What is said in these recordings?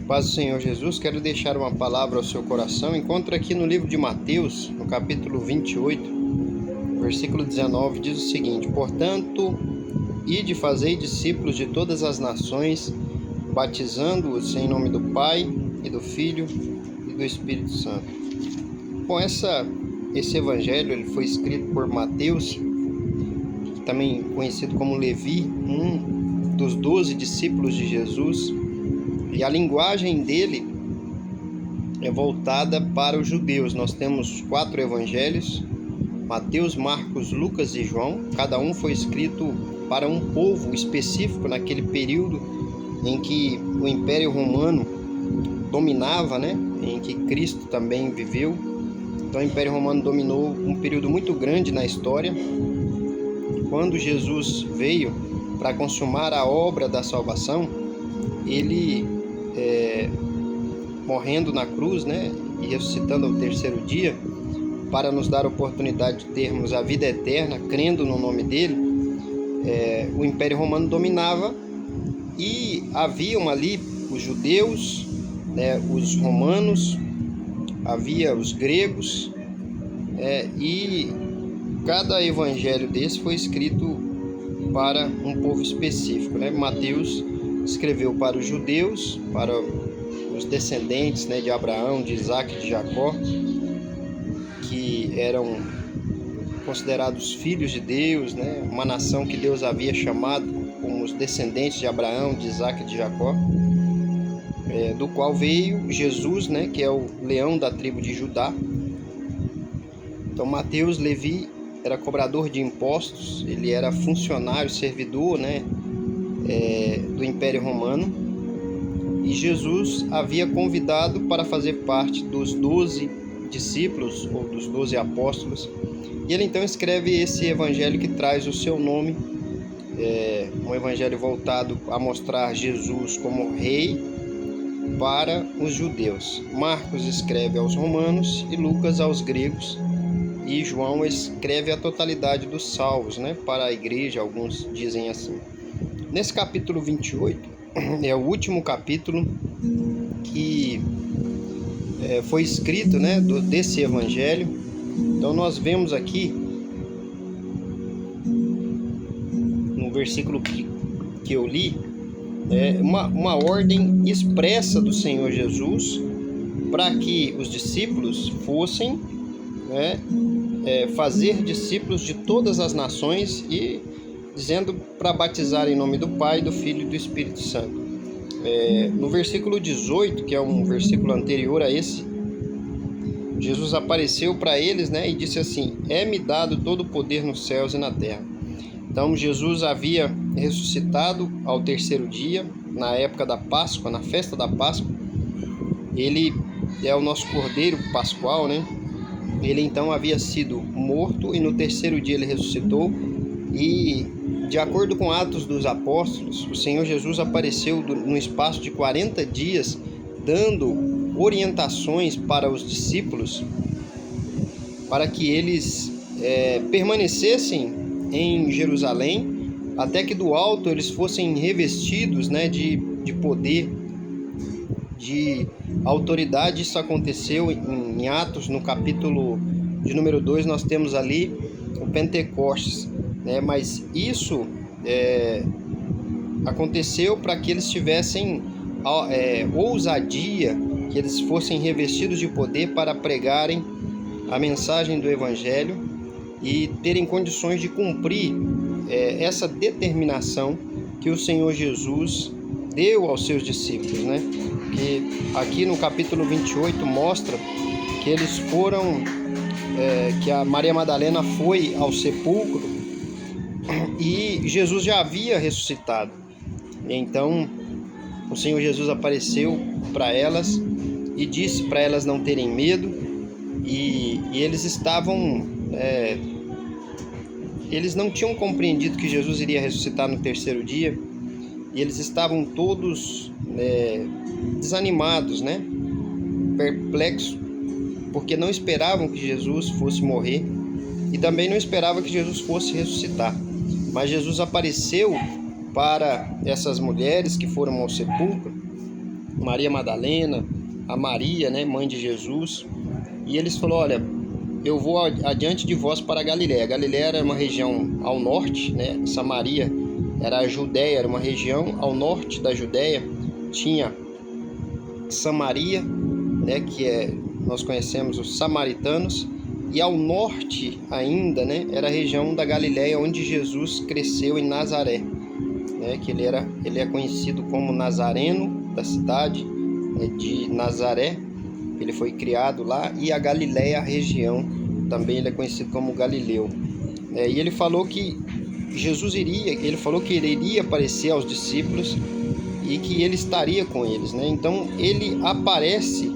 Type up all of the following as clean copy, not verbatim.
Paz do Senhor Jesus, quero deixar uma palavra ao seu coração. Encontro aqui no livro de Mateus, no capítulo 28, versículo 19, diz o seguinte: Portanto, ide fazei discípulos de todas as nações, batizando-os em nome do Pai, e do Filho, e do Espírito Santo. Bom, esse evangelho ele foi escrito por Mateus, também conhecido como Levi, um dos 12 discípulos de Jesus, e a linguagem dele é voltada para os judeus. Nós temos 4 evangelhos: Mateus, Marcos, Lucas e João. Cada um foi escrito para um povo específico naquele período em que o Império Romano dominava, em que Cristo também viveu. Então o Império Romano dominou um período muito grande na história. Quando Jesus veio para consumar a obra da salvação, ele morrendo na cruz, e ressuscitando ao terceiro dia, para nos dar a oportunidade de termos a vida eterna, crendo no nome dele, o Império Romano dominava e haviam ali os judeus, os romanos, havia os gregos, e cada evangelho desse foi escrito para um povo específico. Mateus escreveu para os judeus, para os descendentes de Abraão, de Isaac e de Jacó, que eram considerados filhos de Deus, uma nação que Deus havia chamado como os descendentes de Abraão, de Isaac e de Jacó, do qual veio Jesus, que é o leão da tribo de Judá. Então Mateus, Levi, era cobrador de impostos, ele era funcionário, servidor, do Império Romano, e Jesus havia convidado para fazer parte dos 12 discípulos, ou dos 12 apóstolos, e ele então escreve esse evangelho que traz o seu nome, um evangelho voltado a mostrar Jesus como rei para os judeus. Marcos escreve aos romanos e Lucas aos gregos, e João escreve a totalidade dos salvos, para a igreja, alguns dizem assim. Nesse capítulo 28, é o último capítulo que foi escrito, desse evangelho. Então nós vemos aqui, no versículo que eu li, uma ordem expressa do Senhor Jesus para que os discípulos fossem fazer discípulos de todas as nações, e dizendo para batizar em nome do Pai, do Filho e do Espírito Santo. No versículo 18, que é um versículo anterior a esse, Jesus apareceu para eles, e disse assim: é-me dado todo o poder nos céus e na terra. Então Jesus havia ressuscitado ao terceiro dia, na época da Páscoa, na festa da Páscoa. Ele é o nosso Cordeiro Pascual, Ele então havia sido morto e no terceiro dia ele ressuscitou, e de acordo com Atos dos Apóstolos, o Senhor Jesus apareceu no espaço de 40 dias, dando orientações para os discípulos, para que eles permanecessem em Jerusalém, até que do alto eles fossem revestidos de poder, de autoridade. Isso aconteceu em Atos, no capítulo de número 2, nós temos ali o Pentecostes, mas isso aconteceu para que eles tivessem ousadia, que eles fossem revestidos de poder para pregarem a mensagem do Evangelho e terem condições de cumprir essa determinação que o Senhor Jesus deu aos seus discípulos, que aqui no capítulo 28 mostra que eles foram, que a Maria Madalena foi ao sepulcro e Jesus já havia ressuscitado. Então o Senhor Jesus apareceu para elas e disse para elas não terem medo, e eles estavam, eles não tinham compreendido que Jesus iria ressuscitar no terceiro dia, e eles estavam todos desanimados, perplexos, porque não esperavam que Jesus fosse morrer e também não esperavam que Jesus fosse ressuscitar. Mas Jesus apareceu para essas mulheres que foram ao sepulcro Maria Madalena, a Maria, né, mãe de Jesus. E eles falaram: olha, eu vou adiante de vós para a Galiléia. A Galiléia era uma região ao norte, né? Samaria era a Judéia, era uma região ao norte da Judéia. Tinha Samaria, né, nós conhecemos os samaritanos, e ao norte ainda, né, era a região da Galiléia onde Jesus cresceu, em Nazaré, né, que ele é conhecido como Nazareno, da cidade, né, de Nazaré. Ele foi criado lá. E a Galiléia, a região, também ele é conhecido como Galileu. E ele falou que ele falou que ele iria aparecer aos discípulos e que ele estaria com eles, né? Então ele aparece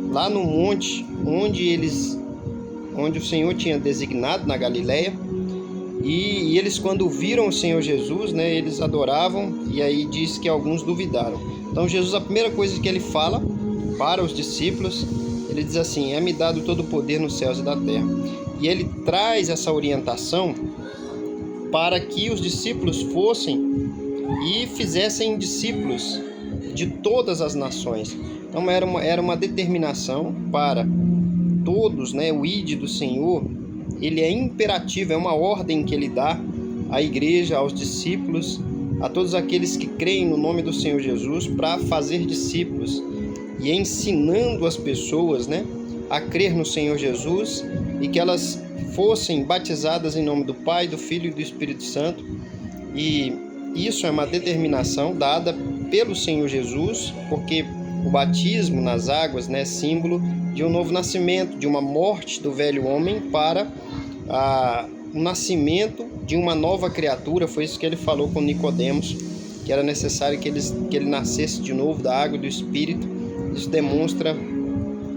lá no monte onde o Senhor tinha designado, na Galiléia. E eles, quando viram o Senhor Jesus, né, eles adoravam, e aí diz que alguns duvidaram. Então Jesus, a primeira coisa que ele fala para os discípulos, ele diz assim: é-me dado todo o poder nos céus e da terra. E ele traz essa orientação para que os discípulos fossem e fizessem discípulos de todas as nações. Então era uma determinação para todos, né? O ide do Senhor, ele é imperativo, é uma ordem que ele dá à igreja, aos discípulos, a todos aqueles que creem no nome do Senhor Jesus, para fazer discípulos, e ensinando as pessoas, né, a crer no Senhor Jesus, e que elas fossem batizadas em nome do Pai, do Filho e do Espírito Santo. E isso é uma determinação dada pelo Senhor Jesus, porque o batismo nas águas, né, é símbolo de um novo nascimento, de uma morte do velho homem para o nascimento de uma nova criatura. Foi isso que ele falou com Nicodemos, que era necessário que ele nascesse de novo da água e do Espírito. Isso demonstra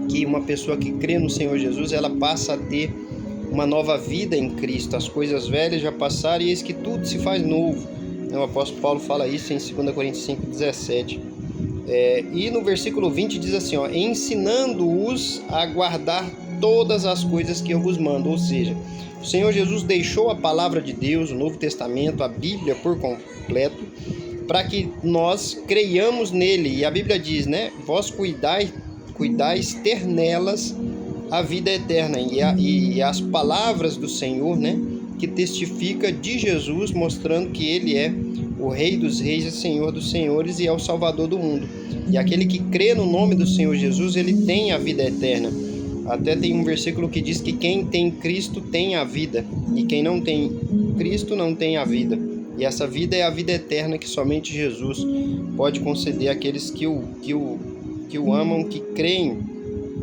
que uma pessoa que crê no Senhor Jesus, ela passa a ter uma nova vida em Cristo. As coisas velhas já passaram e eis que tudo se faz novo. O apóstolo Paulo fala isso em 2 Coríntios 5,17. E no versículo 20 diz assim, ensinando-os a guardar todas as coisas que eu vos mando. Ou seja, o Senhor Jesus deixou a palavra de Deus, o Novo Testamento, a Bíblia por completo, para que nós creiamos nele. E a Bíblia diz, né? Vós cuidais ter nelas a vida eterna. E as palavras do Senhor, né, que testifica de Jesus, mostrando que ele é o Rei dos Reis e Senhor dos Senhores, e é o Salvador do mundo. E aquele que crê no nome do Senhor Jesus, ele tem a vida eterna. Até tem um versículo que diz que quem tem Cristo tem a vida, e quem não tem Cristo não tem a vida. E essa vida é a vida eterna que somente Jesus pode conceder àqueles que o amam, que creem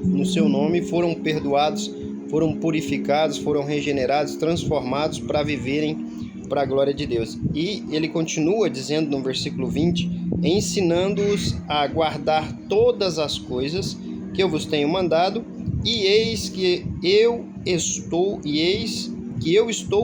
no seu nome, foram perdoados, foram purificados, foram regenerados, transformados para viverem para a glória de Deus. E ele continua dizendo no versículo 20, ensinando-os a guardar todas as coisas que eu vos tenho mandado, e eis que eu estou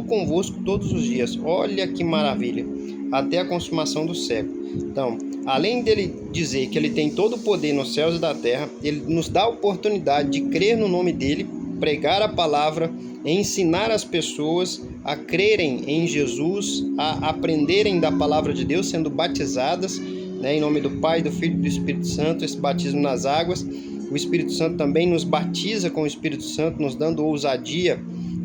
convosco todos os dias. Olha que maravilha, até a consumação do século. Então, além dele dizer que ele tem todo o poder nos céus e da terra, ele nos dá a oportunidade de crer no nome dele, pregar a palavra, ensinar as pessoas a crerem em Jesus, a aprenderem da palavra de Deus, sendo batizadas, né, em nome do Pai, do Filho e do Espírito Santo, esse batismo nas águas. O Espírito Santo também nos batiza com o Espírito Santo, nos dando ousadia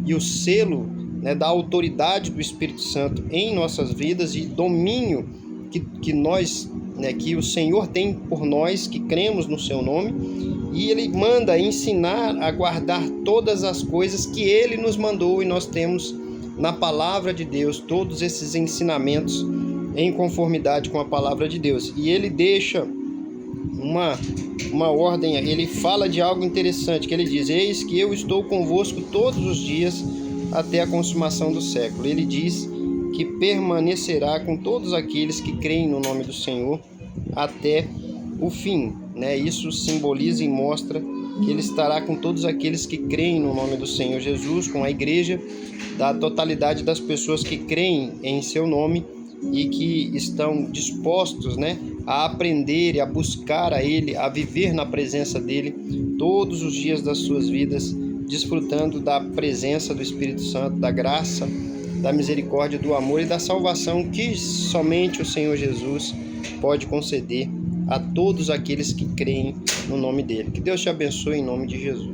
e o selo, né, da autoridade do Espírito Santo em nossas vidas, e domínio que nós, né, que o Senhor tem por nós que cremos no seu nome. E ele manda ensinar a guardar todas as coisas que ele nos mandou, e nós temos na palavra de Deus todos esses ensinamentos em conformidade com a palavra de Deus. E ele deixa uma ordem, ele fala de algo interessante, que ele diz: eis que eu estou convosco todos os dias até a consumação do século. Ele diz que permanecerá com todos aqueles que creem no nome do Senhor até o fim, né? Isso simboliza e mostra que ele estará com todos aqueles que creem no nome do Senhor Jesus, com a igreja, da totalidade das pessoas que creem em seu nome e que estão dispostos, né, a aprender e a buscar a ele, a viver na presença dele todos os dias das suas vidas, desfrutando da presença do Espírito Santo, da graça, da misericórdia, do amor e da salvação que somente o Senhor Jesus pode conceder a todos aqueles que creem no nome dele. Que Deus te abençoe em nome de Jesus.